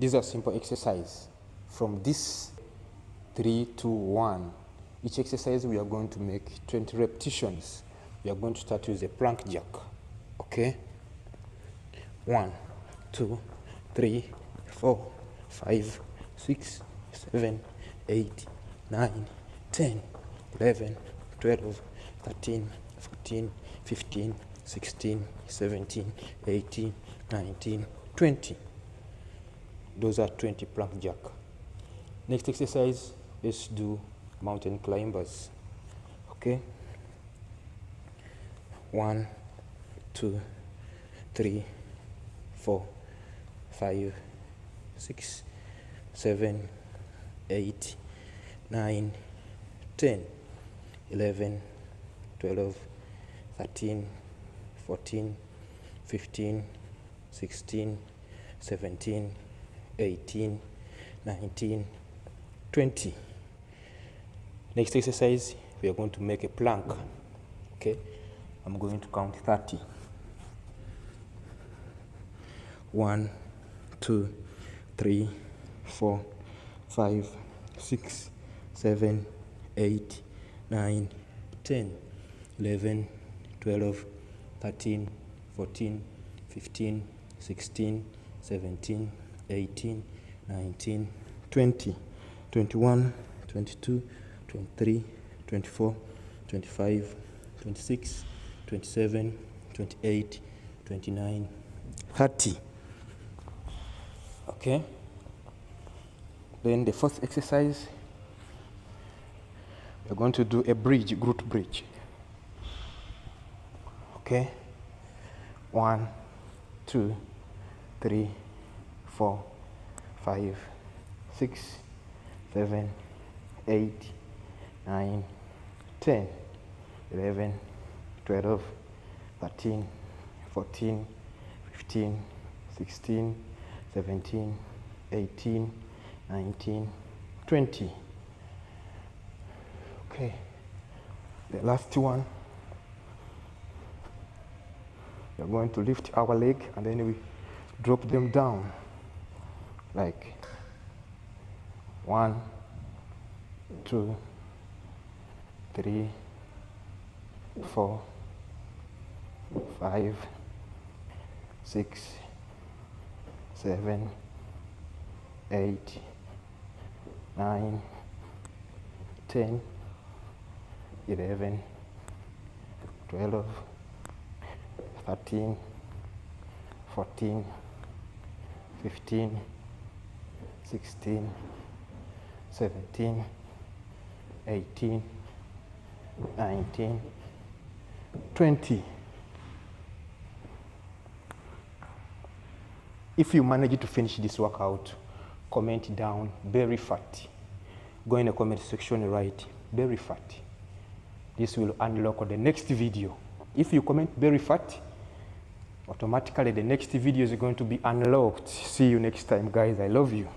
These are simple exercise. From this 3, 2, 1, each exercise we are going to make 20 repetitions. We are going to start with a plank jack. Okay? 1, 2, 3, 4, 5, 6, 7, 8, 9, 10, 11, 12, 13, 14, 15, 16, 17, 18, 19, 20. Those are 20 plank jack. Next exercise, let's do mountain climbers. Okay? 1, 2, 3, 4, 5, 6, 7, 8, 9, 10, 11, 12, 13, 14, 15, 16, 17, 18, 19, 20. Next exercise, we are going to make a plank. Okay? I'm going to count 30. 1, 2, 3, 4, 5, 6, 7, 8, 9, 10, 11, 12, 13, 14, 15, 16, 17, 18, 19, 20, 21, 22, 23, 24, 25, 26, 27, 28, 29, 30. Okay? Then the first exercise, we're going to do a bridge, glute bridge. Okay? 1, 2, 3, 4, 5, 6, 7, 8, 9, 10, 11, 12, 13, 14, 15, 16, 17, 18, 19, 20. Okay. The last one, we're going to lift our leg and then we drop them down. Like 1, 2, 3, 4, 5, 6, 7, 8, 9, 10, 11, 12, 13, 14, 15, 16, 17, 18, 19, 20. If you manage to finish this workout, comment down belly fat. Go in the comment section and write belly fat. This will unlock the next video. If you comment belly fat, automatically the next video is going to be unlocked. See you next time, guys. I love you.